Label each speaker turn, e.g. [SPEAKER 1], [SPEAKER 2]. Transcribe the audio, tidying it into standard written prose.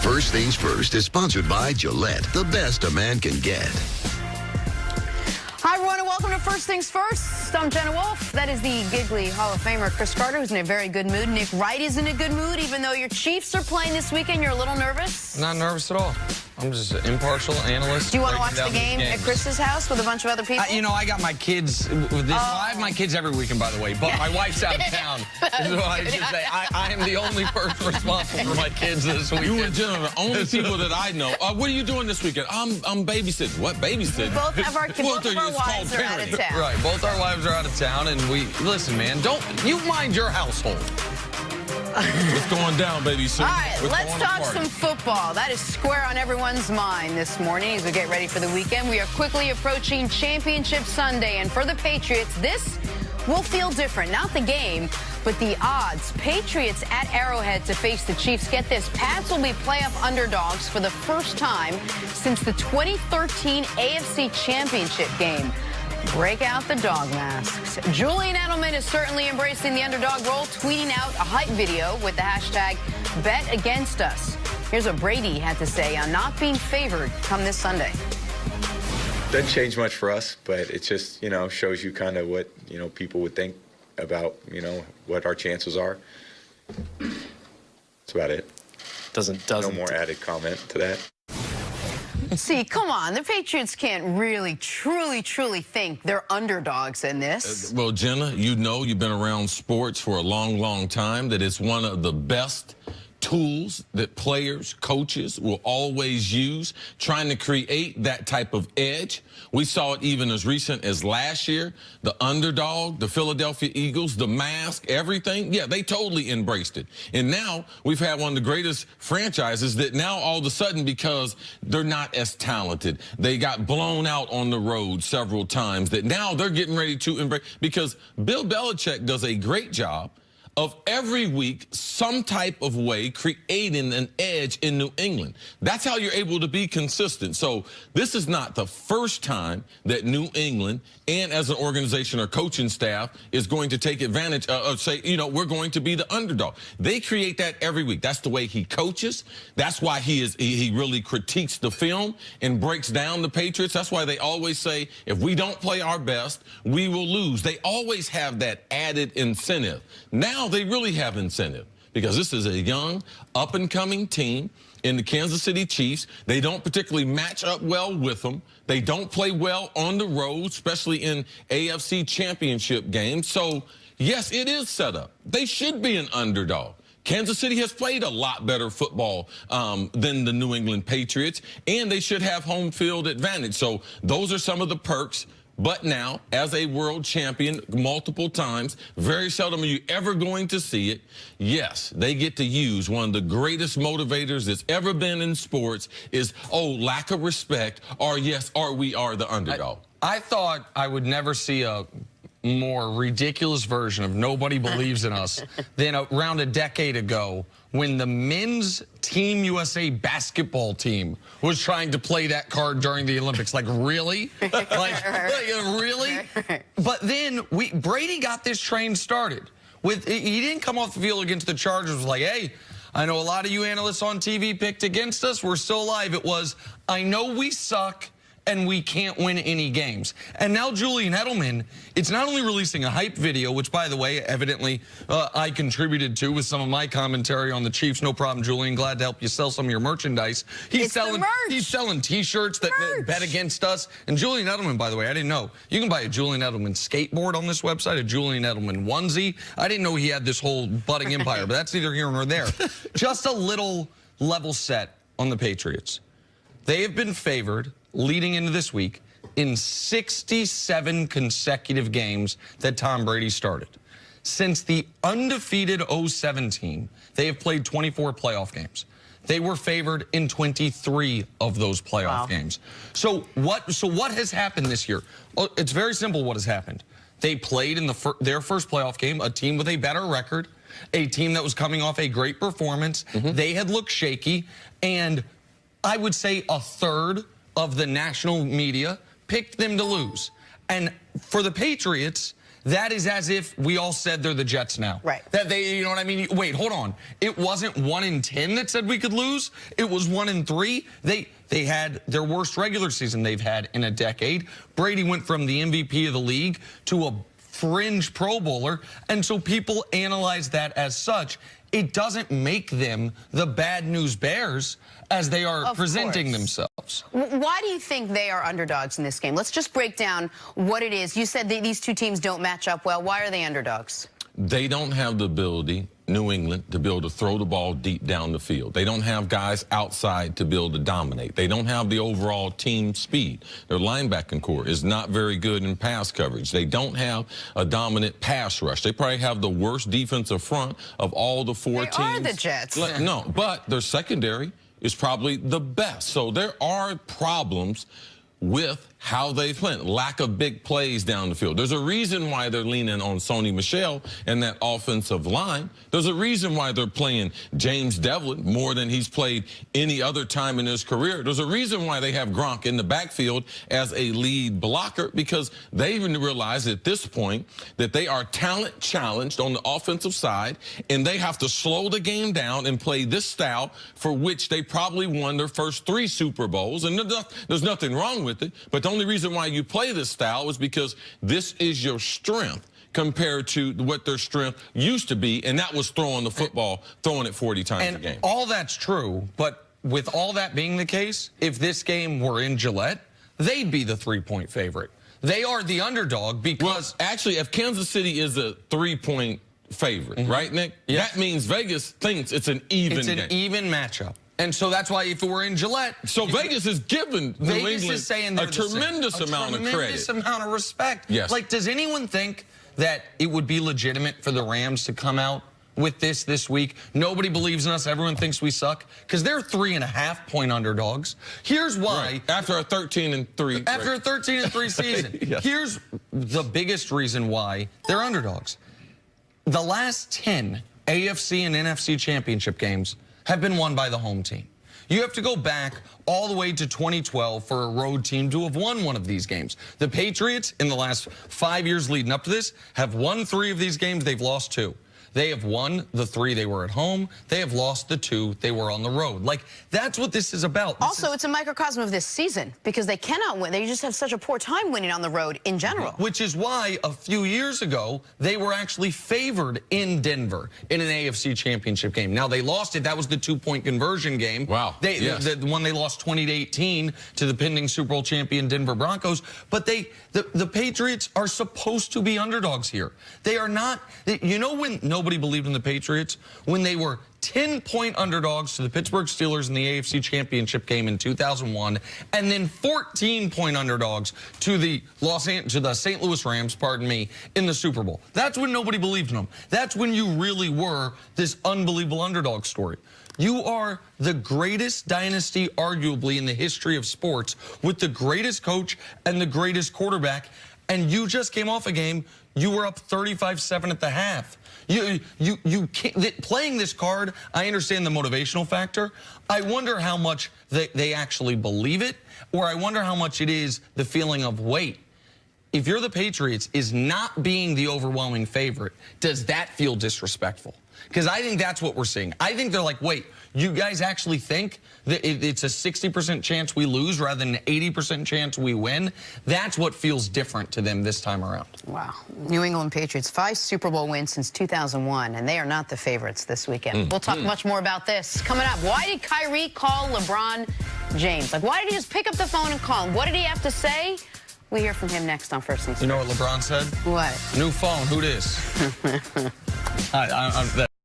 [SPEAKER 1] First Things First is sponsored by Gillette, the best a man can get.
[SPEAKER 2] Hi, everyone, and welcome to First Things First. I'm Jenna Wolf. That is the giggly Hall of Famer, Chris Carter, who's in a very good mood. Nick Wright is in a good mood, even though your Chiefs are playing this weekend. You're a little nervous?
[SPEAKER 3] Not nervous at all. I'm just an impartial analyst.
[SPEAKER 2] Do you want to watch the game at Chris's house with a bunch of other people?
[SPEAKER 3] You know, I got my kids. I have my kids every weekend, by the way, but my wife's out of town. So I should say I am the only person responsible for my kids this weekend.
[SPEAKER 4] You and Jenna are the only people that I know. What are you doing this weekend? I'm babysitting. What babysitting?
[SPEAKER 2] We both have our kids. Both of our wives are out of town.
[SPEAKER 3] Right, both our wives are out of town, and listen, man. You mind your household.
[SPEAKER 4] What's going down, baby?
[SPEAKER 2] All right, let's talk some football. That is square on everyone's mind this morning as we get ready for the weekend. We are quickly approaching Championship Sunday, and for the Patriots, this will feel different. Not the game, but the odds. Patriots at Arrowhead to face the Chiefs. Get this, Pats will be playoff underdogs for the first time since the 2013 AFC Championship game. Break out the dog masks. Julian Edelman is certainly embracing the underdog role, tweeting out a hype video with the hashtag #BetAgainstUs. Here's what Brady had to say on not being favored come this Sunday.
[SPEAKER 5] Doesn't change much for us, but it just, shows you kind of what, people would think about, what our chances are. That's about it. No more added comment to that.
[SPEAKER 2] See, come on. The Patriots can't really, truly think they're underdogs in this.
[SPEAKER 4] Well, Jenna, you've been around sports for a long time, that it's one of the best tools that players, coaches will always use, trying to create that type of edge. We saw it even as recent as last year. The underdog, the Philadelphia Eagles, the mask, everything. Yeah, they totally embraced it. And now we've had one of the greatest franchises that now all of a sudden, because they're not as talented, they got blown out on the road several times, that now they're getting ready to embrace, because Bill Belichick does a great job of every week, some type of way, creating an edge in New England. That's how you're able to be consistent. So this is not the first time that New England, and as an organization or coaching staff, is going to take advantage of say, we're going to be the underdog. They create that every week. That's the way he coaches. That's why he really critiques the film and breaks down the Patriots. That's why they always say, if we don't play our best, we will lose. They always have that added incentive. Now they really have incentive, because this is a young, up-and-coming team in the Kansas City Chiefs. They don't particularly match up well with them. They don't play well on the road, especially in AFC Championship games. So, yes, it is set up. They should be an underdog. Kansas City has played a lot better football than the New England Patriots, and they should have home field advantage. So those are some of the perks. But now, as a world champion multiple times, very seldom are you ever going to see it. Yes, they get to use one of the greatest motivators that's ever been in sports is, lack of respect, or yes, or we are the underdog.
[SPEAKER 3] I thought I would never see a more ridiculous version of nobody believes in us than around a decade ago, when the men's Team USA basketball team was trying to play that card during the Olympics. Like, really? Really? But then Brady got this train started. He didn't come off the field against the Chargers, was like, hey, I know a lot of you analysts on TV picked against us. We're still alive. It was, I know we suck and we can't win any games. And now Julian Edelman, it's not only releasing a hype video, which, by the way, evidently I contributed to with some of my commentary on the Chiefs. No problem, Julian. Glad to help you sell some of your merchandise. He's selling T-shirts that bet against us. And Julian Edelman, by the way, I didn't know. You can buy a Julian Edelman skateboard on this website, a Julian Edelman onesie. I didn't know he had this whole budding empire, but that's neither here nor there. Just a little level set on the Patriots. They have been favored leading into this week in 67 consecutive games that Tom Brady started. Since the undefeated 07 team, they have played 24 playoff games. They were favored in 23 of those playoff games. So what has happened this year? It's very simple what has happened. They played in their first playoff game, a team with a better record, a team that was coming off a great performance. They had looked shaky, and I would say a third of the national media picked them to lose. And for the Patriots, that is as if we all said they're the Jets now.
[SPEAKER 2] Right.
[SPEAKER 3] That they, you know what I mean? Wait, hold on. It wasn't 1 in 10 that said we could lose. It was 1 in 3. They had their worst regular season they've had in a decade. Brady went from the MVP of the league to a fringe Pro Bowler, and so people analyze that as such. It doesn't make them the bad news bears as they are presenting themselves.
[SPEAKER 2] Why do you think they are underdogs in this game? Let's just break down what it is. You said that these two teams don't match up well. Why are they underdogs?
[SPEAKER 4] They don't have the ability, New England, to be able to throw the ball deep down the field. They don't have guys outside to be able to dominate. They don't have the overall team speed. Their linebacking core is not very good in pass coverage. They don't have a dominant pass rush. They probably have the worst defensive front of all the 4 teams.
[SPEAKER 2] They are the Jets.
[SPEAKER 4] No, but their secondary is probably the best. So there are problems with how they play. Lack of big plays down the field. There's a reason why they're leaning on Sony Michel and that offensive line. There's a reason why they're playing James Devlin more than he's played any other time in his career. There's a reason why they have Gronk in the backfield as a lead blocker, because they even realize at this point that they are talent challenged on the offensive side, and they have to slow the game down and play this style for which they probably won their first 3 Super Bowls. And there's nothing wrong with it, but the only reason why you play this style is because this is your strength compared to what their strength used to be, and that was throwing the football, throwing it 40 times a game.
[SPEAKER 3] All that's true, but with all that being the case, if this game were in Gillette, they'd be the 3-point favorite. They are the underdog because...
[SPEAKER 4] Well, actually, if Kansas City is a 3-point favorite, right, Nick?
[SPEAKER 3] Yes.
[SPEAKER 4] That means Vegas thinks it's an even game.
[SPEAKER 3] It's an even matchup. And so that's why if it were in Gillette...
[SPEAKER 4] So Vegas is giving New England
[SPEAKER 3] is saying
[SPEAKER 4] a tremendous amount of credit.
[SPEAKER 3] A tremendous amount of respect.
[SPEAKER 4] Yes.
[SPEAKER 3] Like, does anyone think that it would be legitimate for the Rams to come out with this week? Nobody believes in us. Everyone thinks we suck. Because they're 3.5-point underdogs. Here's why.
[SPEAKER 4] Right. After a 13-3.
[SPEAKER 3] After a 13-3 season.
[SPEAKER 4] Yes.
[SPEAKER 3] Here's the biggest reason why they're underdogs. The last 10 AFC and NFC championship games have been won by the home team. You have to go back all the way to 2012 for a road team to have won one of these games. The Patriots, in the last 5 years leading up to this, have won 3 of these games. They've lost 2. They have won the 3 they were at home. They have lost the 2 they were on the road. Like, that's what this is about.
[SPEAKER 2] It's a microcosm of this season because they cannot win. They just have such a poor time winning on the road in general.
[SPEAKER 3] Which is why a few years ago, they were actually favored in Denver in an AFC championship game. Now, they lost it. That was the 2-point conversion game.
[SPEAKER 4] Wow. Yes.
[SPEAKER 3] The one they lost 20-18 to the pending Super Bowl champion Denver Broncos. But the Patriots are supposed to be underdogs here. They are not. You know when nobody believed in the Patriots? When they were 10-point underdogs to the Pittsburgh Steelers in the AFC Championship game in 2001, and then 14-point underdogs to the St. Louis Rams, pardon me, in the Super Bowl. That's when nobody believed in them. That's when you really were this unbelievable underdog story. You are the greatest dynasty, arguably, in the history of sports, with the greatest coach and the greatest quarterback, and you just came off a game. You were up 35-7 at the half. You can't, playing this card, I understand the motivational factor. I wonder how much they actually believe it, or I wonder how much it is the feeling of, wait, if you're the Patriots, is not being the overwhelming favorite, does that feel disrespectful? Because I think that's what we're seeing. I think they're like, wait, you guys actually think that it's a 60% chance we lose rather than an 80% chance we win? That's what feels different to them this time around.
[SPEAKER 2] Wow. New England Patriots, 5 Super Bowl wins since 2001, and they are not the favorites this weekend. We'll talk much more about this coming up. Why did Kyrie call LeBron James? Like, why did he just pick up the phone and call him? What did he have to say? We hear from him next on First Things First.
[SPEAKER 3] You know what LeBron said?
[SPEAKER 2] What?
[SPEAKER 3] New phone, who dis?